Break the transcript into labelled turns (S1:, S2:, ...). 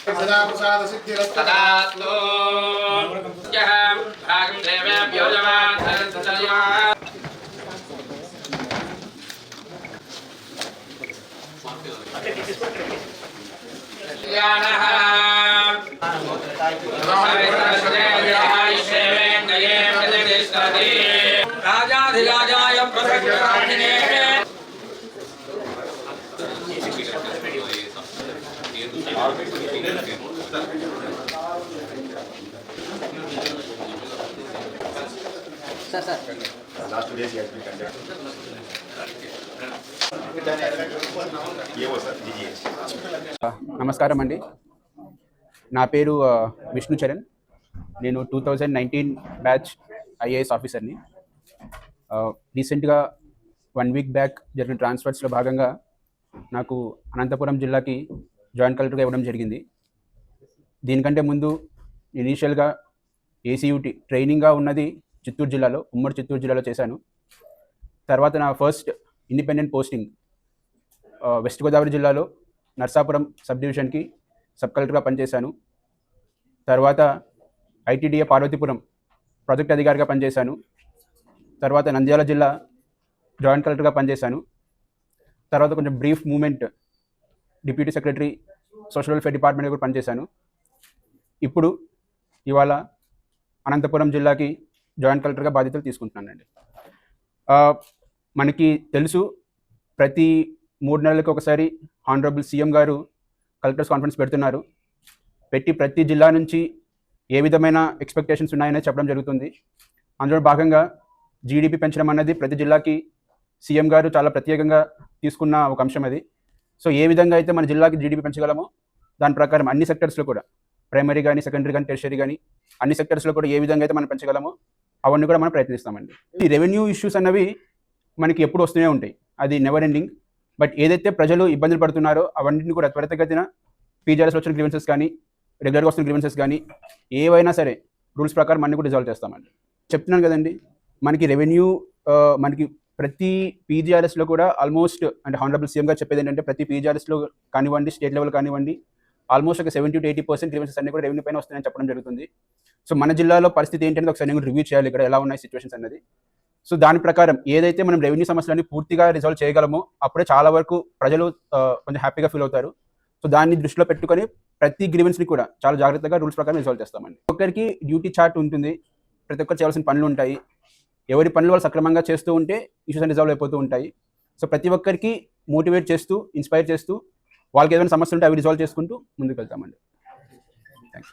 S1: सदा प्रसाद सिद्धिरस्तु यः भागं देवेभ्यो जमात् राजाधिराजाय प्रसक्तानिने
S2: last 2 days he has been conducted.
S3: నమస్కారం అండి. నా పేరు విష్ణు చరణ్. నేను 2019 బ్యాచ్ ఐఏఎస్ ఆఫీసర్ని. రీసెంట్గా 1 వీక్ బ్యాక్ జరిగిన ట్రాన్స్ఫర్స్లో భాగంగా నాకు అనంతపురం జిల్లాకి జాయింట్ కలెక్టర్గా ఇవ్వడం జరిగింది. దీనికంటే ముందు ఇనీషియల్గా ఏసీయూటీ ట్రైనింగ్గా ఉన్నది చిత్తూరు జిల్లాలో, ఉమ్మడి చిత్తూరు జిల్లాలో చేశాను. తర్వాత నా first independent posting west Godavari జిల్లాలో నర్సాపురం సబ్ డివిజన్కి సబ్ కలెక్టర్గా పనిచేశాను. తర్వాత ఐటీడీఏ పార్వతీపురం ప్రాజెక్ట్ అధికారిగా పనిచేశాను. తర్వాత నంద్యాల జిల్లా జాయింట్ కలెక్టర్గా పనిచేశాను. తర్వాత కొంచెం brief moment deputy secretary social welfare department కూడా పనిచేశాను. ఇప్పుడు ఇవాళ అనంతపురం జిల్లాకి జాయింట్ కలెక్టర్గా బాధ్యతలు తీసుకుంటున్నానండి. మనకి తెలుసు, ప్రతి 3 నెలలకు ఒకసారి హానరబుల్ సీఎం గారు కలెక్టర్స్ కాన్ఫరెన్స్ పెడుతున్నారు. పెట్టి ప్రతి జిల్లా నుంచి ఏ విధమైన ఎక్స్పెక్టేషన్స్ ఉన్నాయనే చెప్పడం జరుగుతుంది. అందులో భాగంగా జీడిపి పెంచడం అన్నది ప్రతి జిల్లాకి సీఎం గారు చాలా ప్రత్యేకంగా తీసుకున్న ఒక అంశం అది. సో ఏ విధంగా అయితే మన జిల్లాకి జీడిపి పెంచగలమో దాని ప్రకారం అన్ని సెక్టర్స్లో కూడా, ప్రైమరీ కానీ, సెకండరీ కానీ, టెర్షరీ కానీ, అన్ని సెక్టర్స్లో కూడా ఏ విధంగా అయితే మనం పెంచగలమో అవన్నీ కూడా మనం ప్రయత్నిస్తామండి. ఈ రెవెన్యూ ఇష్యూస్ అన్నవి మనకి ఎప్పుడు వస్తూనే ఉంటాయి, అది నెవర్ ఎండింగ్. బట్ ఏదైతే ప్రజలు ఇబ్బందులు పడుతున్నారో అవన్నింటిని కూడా త్వరితగతిన పీజీఆర్ఎస్లో వచ్చిన గ్రీవెన్సెస్ కానీ, రెగ్యులర్గా వస్తున్న గ్రీవెన్సెస్ కానీ, ఏవైనా సరే రూల్స్ ప్రకారం అన్నీ కూడా రిజాల్వ్ చేస్తామండి. చెప్తున్నాను కదండి, మనకి రెవెన్యూ మనకి ప్రతి పీజీఆర్ఎస్లో కూడా ఆల్మోస్ట్, అంటే హానరబుల్ సీఎం గారు చెప్పేది ఏంటంటే, ప్రతి పీజీఆర్ఎస్లో కానివ్వండి, స్టేట్ లెవెల్ కానివ్వండి, ఆల్మోస్ట్ ఒక 70 to 80% గ్రీవెన్సెస్ అన్నీ కూడా రెవెన్యూ పైన వస్తున్నాయని చెప్పడం జరుగుతుంది. సో మన జిల్లాలో పరిస్థితి ఏంటంటే ఒకసారి నేను రివ్యూ చేయాలి, ఇక్కడ ఎలా ఉన్నాయి సిచ్యువేషన్స్ అన్నది. సో దాని ప్రకారం ఏదైతే మనం రెవెన్యూ సమస్యలన్నీ పూర్తిగా రిజాల్వ్ చేయగలమో అప్పుడే చాలా వరకు ప్రజలు కొంచెం హ్యాపీగా ఫీల్ అవుతారు. సో దాన్ని దృష్టిలో పెట్టుకొని ప్రతి గ్రీవెన్స్ని కూడా చాలా జాగ్రత్తగా రూల్స్ ప్రకారం రిజాల్వ్ చేస్తామండి. ఒక్కరికి డ్యూటీ చార్ట్ ఉంటుంది, ప్రతి ఒక్కరు చేయాల్సిన పనులు ఉంటాయి. ఎవరి పనులు వాళ్ళు సక్రమంగా చేస్తూ ఉంటే ఇష్యూస్ రిజాల్వ్ అయిపోతూ ఉంటాయి. సో ప్రతి ఒక్కరికి మోటివేట్ చేస్తూ, ఇన్స్పైర్ చేస్తూ, వాళ్ళకి ఏదైనా సమస్యలు ఉంటే అవి రిజాల్వ్ చేసుకుంటూ ముందుకు వెళ్తామండి. థ్యాంక్స్.